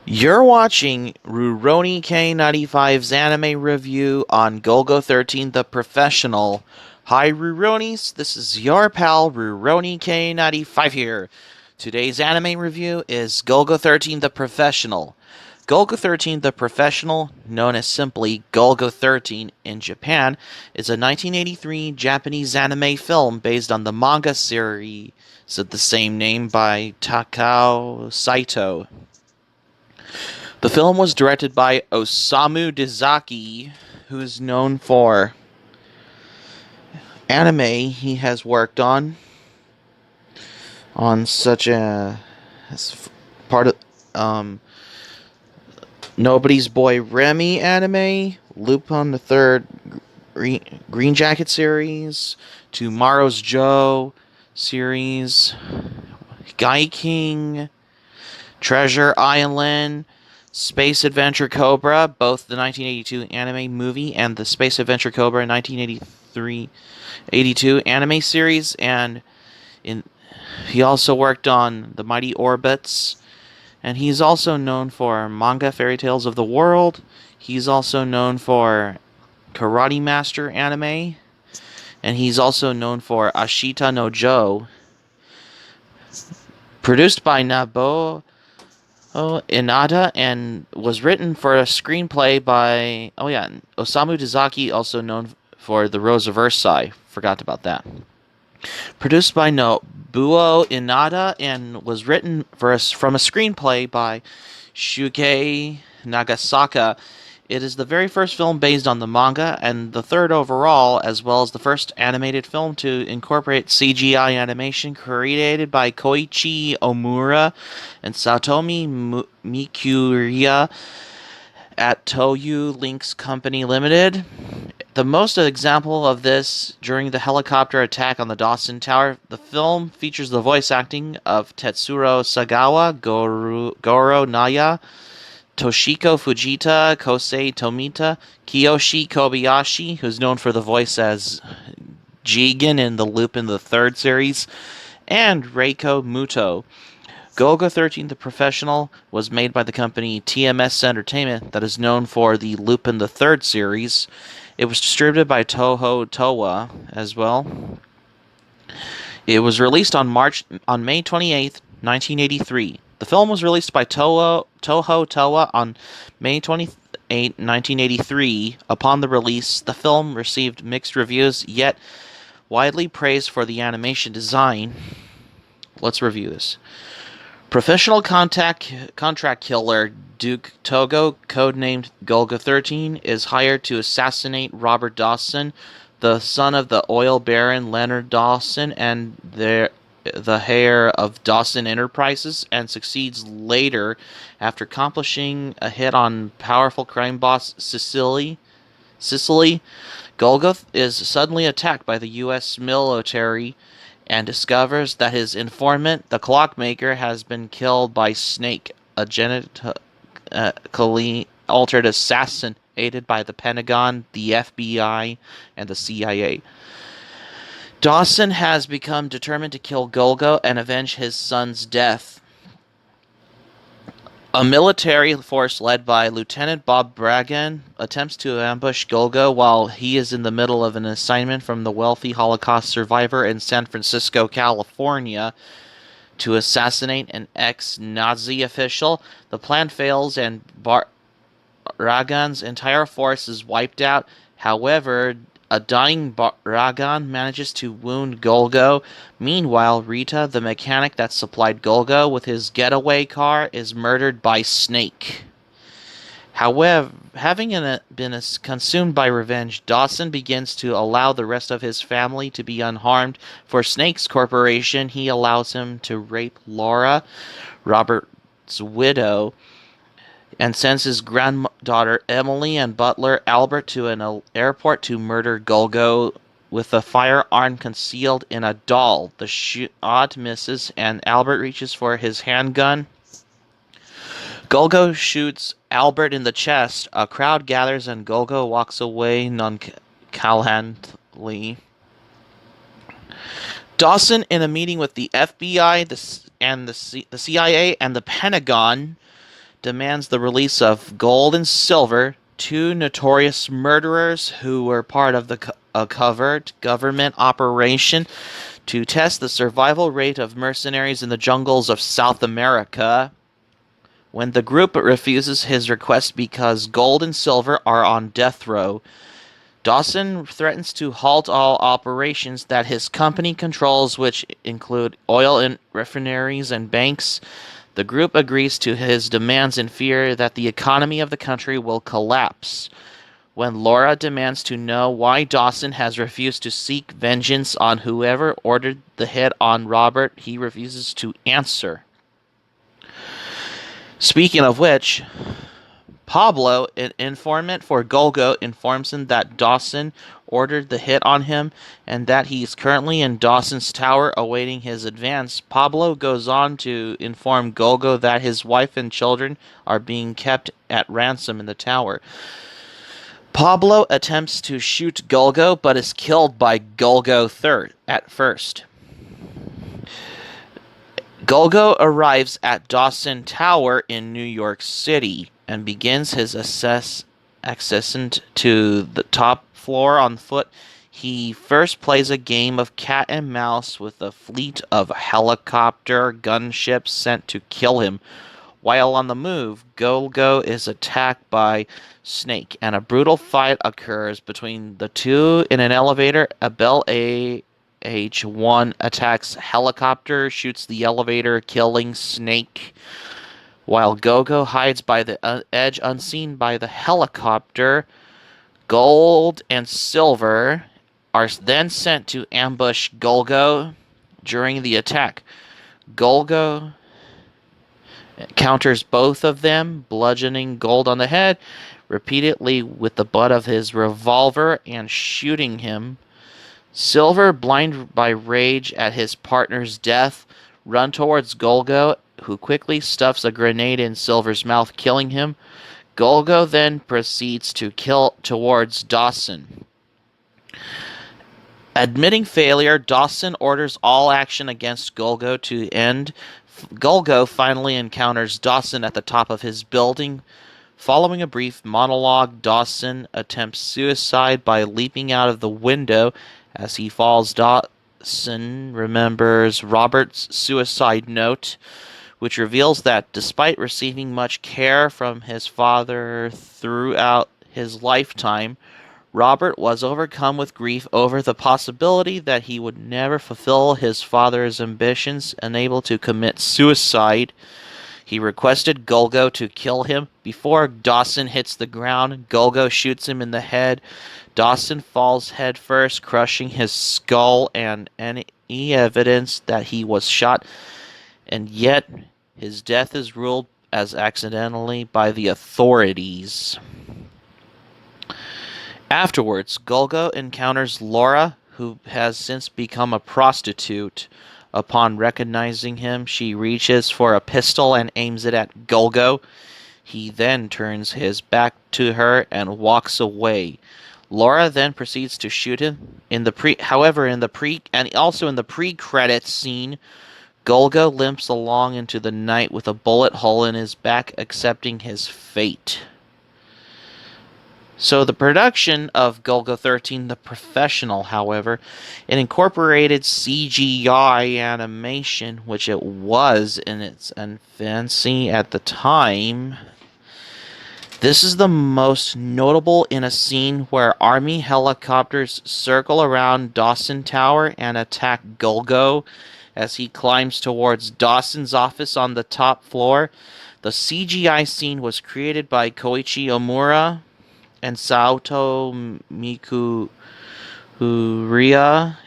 You're watching Rurouni K95's anime review on Golgo 13 The Professional. Hi Ruronis, this is your pal Rurouni K95 here. Today's anime review is Golgo 13 The Professional. Golgo 13 The Professional, known as simply Golgo 13 in Japan, is a 1983 Japanese anime film based on the manga series of the same name by Takao Saito. The film was directed by Osamu Dezaki, who is known for anime he has worked on such as part of Nobody's Boy Remy anime, Lupin the Third Green Jacket series, Tomorrow's Joe series, Guy King, Treasure Island, Space Adventure Cobra, both the 1982 anime movie and the Space Adventure Cobra 1982 anime series, and in he also worked on The Mighty Orbits, and he's also known for manga Fairy Tales of the World. He's also known for Karate Master anime, and he's also known for Ashita no Joe. Produced by Nobuo Inada, and was written for a screenplay by Osamu Dezaki, also known for The Rose of Versailles. Forgot about that. Produced by Nobuo Inada and was written from a screenplay by Shukei Nagasaka. It is the very first film based on the manga and the third overall, as well as the first animated film to incorporate CGI animation, created by Koichi Omura and Satomi Mikuriya at Toyo Links Company Limited. The most example of this during the helicopter attack on the Dawson Tower. The film features the voice acting of Tetsuro Sagawa, Goro Naya, Toshiko Fujita, Kosei Tomita, Kiyoshi Kobayashi, who's known for the voice as Jigen in the Lupin the Third series, and Reiko Muto. Golgo 13 The Professional was made by the company TMS Entertainment that is known for the Lupin the Third series. It was distributed by Toho-Towa as well. It was released on May 28th, 1983. The film was released by Toho-Towa on May 28, 1983. Upon the release, the film received mixed reviews, yet widely praised for the animation design. Let's review this. Professional contract killer Duke Togo, codenamed Golgo 13, is hired to assassinate Robert Dawson, the son of the oil baron Leonard Dawson and the heir of Dawson Enterprises, and succeeds later after accomplishing a hit on powerful crime boss Sicily. Golgo is suddenly attacked by the U.S. military and discovers that his informant, the clockmaker, has been killed by Snake, a genetically altered assassin aided by the Pentagon, the FBI, and the CIA. Dawson has become determined to kill Golgo and avenge his son's death. A military force led by Lieutenant Bob Bragan attempts to ambush Golgo while he is in the middle of an assignment from the wealthy Holocaust survivor in San Francisco, California, to assassinate an ex-Nazi official. The plan fails and Bragan's entire force is wiped out. However, a dying Bragan manages to wound Golgo. Meanwhile, Rita, the mechanic that supplied Golgo with his getaway car, is murdered by Snake. However, having been consumed by revenge, Dawson begins to allow the rest of his family to be unharmed. For Snake's corporation, he allows him to rape Laura, Robert's widow, and sends his granddaughter Emily and butler Albert to an airport to murder Golgo with a firearm concealed in a doll. The shot misses, and Albert reaches for his handgun. Golgo shoots Albert in the chest. A crowd gathers, and Golgo walks away nonchalantly. Dawson, in a meeting with the FBI, the CIA, and the Pentagon, demands the release of gold and silver, two notorious murderers who were part of a covert government operation to test the survival rate of mercenaries in the jungles of South America. When the group refuses his request because gold and silver are on death row, Dawson threatens to halt all operations that his company controls, which include oil refineries and banks. The group agrees to his demands in fear that the economy of the country will collapse. When Laura demands to know why Dawson has refused to seek vengeance on whoever ordered the hit on Robert, he refuses to answer. Speaking of which, Pablo, an informant for Golgo, informs him that Dawson ordered the hit on him and that he is currently in Dawson's Tower awaiting his advance. Pablo goes on to inform Golgo that his wife and children are being kept at ransom in the tower. Pablo attempts to shoot Golgo, but is killed by Golgo at first. Golgo arrives at Dawson Tower in New York City and begins his ascent to the top floor on foot. He first plays a game of cat and mouse with a fleet of helicopter gunships sent to kill him. While on the move, Golgo is attacked by Snake, and a brutal fight occurs between the two in an elevator. A Bell H-1 attacks helicopter, shoots the elevator, killing Snake, while Golgo hides by the edge unseen by the helicopter. Gold and silver are then sent to ambush Golgo during the attack. Golgo counters both of them, bludgeoning Gold on the head repeatedly with the butt of his revolver and shooting him. Silver, blinded by rage at his partner's death, run towards Golgo, who quickly stuffs a grenade in Silver's mouth, killing him. Golgo then proceeds to kill towards Dawson. Admitting failure, Dawson orders all action against Golgo to end. Golgo finally encounters Dawson at the top of his building. Following a brief monologue, Dawson attempts suicide by leaping out of the window. As he falls, Dawson remembers Robert's suicide note, which reveals that despite receiving much care from his father throughout his lifetime, Robert was overcome with grief over the possibility that he would never fulfill his father's ambitions, unable to commit suicide. He requested Golgo to kill him. Before Dawson hits the ground, Golgo shoots him in the head. Dawson falls headfirst, crushing his skull and any evidence that he was shot, and yet his death is ruled as accidentally by the authorities. Afterwards, Golgo encounters Laura, who has since become a prostitute. Upon recognizing him, she reaches for a pistol and aims it at Golgo. He then turns his back to her and walks away. Laura then proceeds to shoot him. In the pre-credits scene, Golgo limps along into the night with a bullet hole in his back, accepting his fate. So the production of Golgo 13, The Professional, however, it incorporated CGI animation, which it was in its infancy at the time. This is the most notable in a scene where army helicopters circle around Dawson Tower and attack Golgo as he climbs towards Dawson's office on the top floor. The CGI scene was created by Koichi Omura and Sato Mikuriya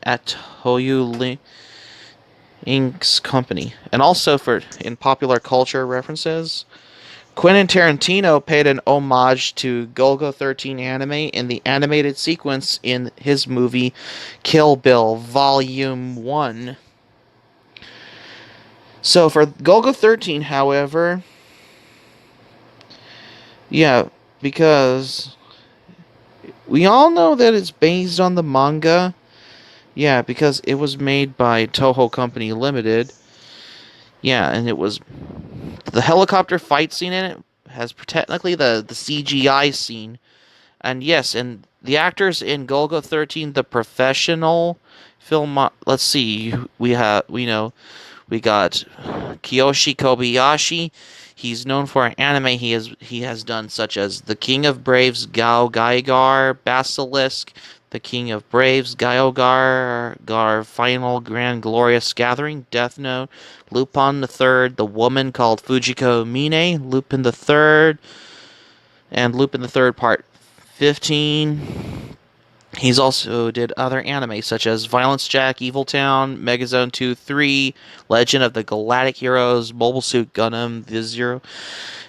at Toyo Links Company. And also in popular culture references, Quentin Tarantino paid an homage to Golgo 13 anime in the animated sequence in his movie Kill Bill Volume 1. So for Golgo 13, however, because we all know that it's based on the manga. Yeah, because it was made by Toho Company Limited. Yeah, and it was the helicopter fight scene in it has technically the CGI scene. And yes, and the actors in Golgo 13, the professional film. Let's see, we got Kiyoshi Kobayashi. He's known for anime he has done such as The King of Braves, Gao Gaigar, Basilisk, The King of Braves, Gar Final Grand Glorious Gathering, Death Note, Lupin the Third, The Woman Called Fujiko Mine, Lupin the Third, and Lupin the Third Part 15. He's also did other anime such as Violence Jack, Evil Town, Megazone 2, 3, Legend of the Galactic Heroes, Mobile Suit Gundam, the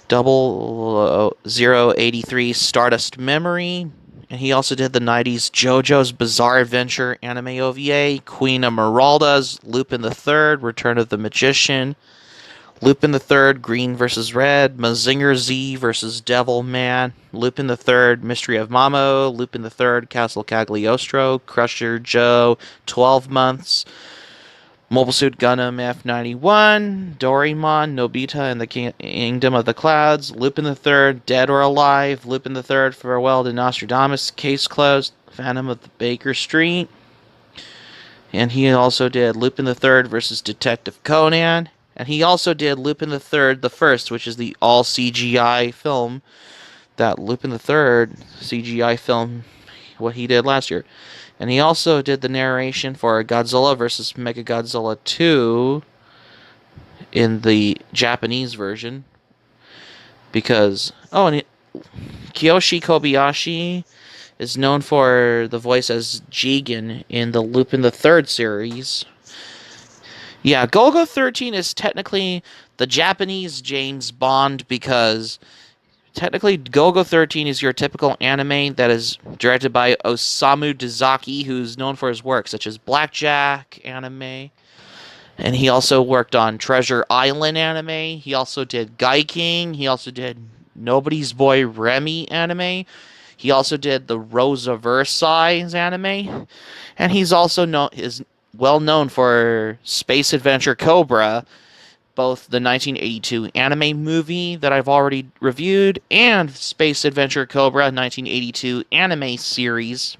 Double 083, Stardust Memory. And he also did the 90s JoJo's Bizarre Adventure anime OVA, Queen Emeralda's, Lupin the Third, Return of the Magician, Lupin the Third, Green vs. Red, Mazinger Z vs. Devil Man, Lupin the Third, Mystery of Mamo, Lupin the Third, Castle Cagliostro, Crusher Joe, 12 Months, Mobile Suit Gundam F91, Doraemon, Nobita and the Kingdom of the Clouds, Lupin the Third, Dead or Alive, Lupin the Third, Farewell to Nostradamus, Case Closed, Phantom of the Baker Street, and he also did Lupin the Third versus Detective Conan. And he also did Lupin the Third, the first, which is the all CGI film. That Lupin the Third CGI film, what he did last year. And he also did the narration for Godzilla vs. Mechagodzilla 2 in the Japanese version. Because, Kiyoshi Kobayashi is known for the voice as Jigen in the Lupin the Third series. Yeah, Golgo 13 is technically the Japanese James Bond because technically Golgo 13 is your typical anime that is directed by Osamu Dezaki, who's known for his work such as Blackjack anime. And he also worked on Treasure Island anime. He also did King. He also did Nobody's Boy Remy anime. He also did the Rose of Versailles anime. And he's also well known for Space Adventure Cobra, both the 1982 anime movie that I've already reviewed and Space Adventure Cobra 1982 anime series.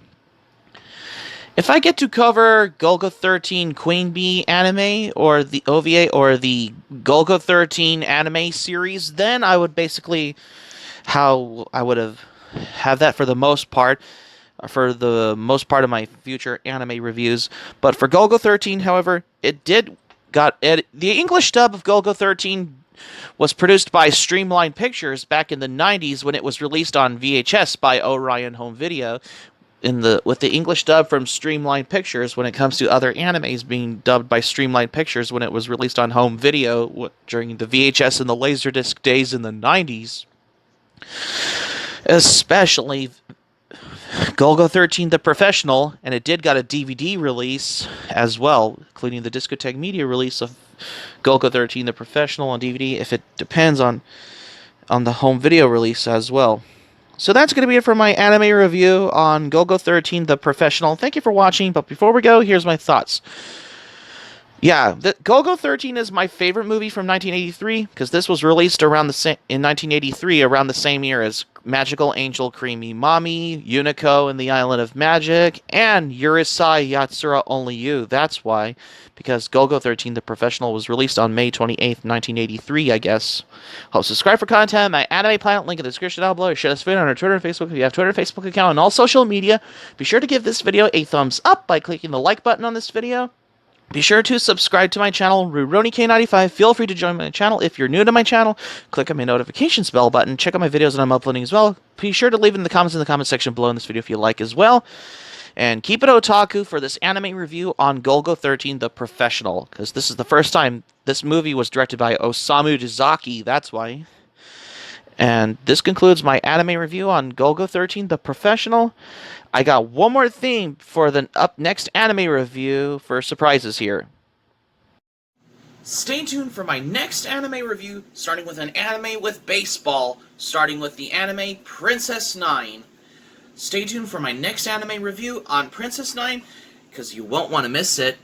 If I get to cover Golgo 13 Queen Bee anime or the OVA or the Golgo 13 anime series, then I would basically have that for the most part of my future anime reviews. But for Golgo 13, however, the English dub of Golgo 13 was produced by Streamline Pictures back in the 90s when it was released on VHS by Orion Home Video. With the English dub from Streamline Pictures, when it comes to other animes being dubbed by Streamline Pictures when it was released on home video during the VHS and the Laserdisc days in the 90s, especially Golgo 13 The Professional, and it did got a DVD release as well, including the Discotheque Media release of Golgo 13 The Professional on DVD, if it depends on the home video release as well. So that's going to be it for my anime review on Golgo 13 The Professional. Thank you for watching, but before we go, here's my thoughts. Yeah, Golgo 13 is my favorite movie from 1983 because this was released in 1983, around the same year as Magical Angel Creamy Mommy, Unico and the Island of Magic, and Urusei Yatsura Only You. That's why, because Golgo 13 The Professional was released on May 28th, 1983, I guess. Hope subscribe for content. My anime planet, link in the description down below. Share this video on our Twitter and Facebook if you have Twitter and Facebook account, and all social media. Be sure to give this video a thumbs up by clicking the like button on this video. Be sure to subscribe to my channel, RurouniK95. Feel free to join my channel if you're new to my channel. Click on my notifications bell button. Check out my videos that I'm uploading as well. Be sure to leave in the comment section below in this video if you like as well. And keep it otaku for this anime review on Golgo 13 The Professional, because this is the first time this movie was directed by Osamu Dezaki, that's why. And this concludes my anime review on Golgo 13 The Professional. I got one more thing for the next anime review for surprises here. Stay tuned for my next anime review, starting with an anime with baseball, starting with the anime Princess 9. Stay tuned for my next anime review on Princess 9, because you won't want to miss it.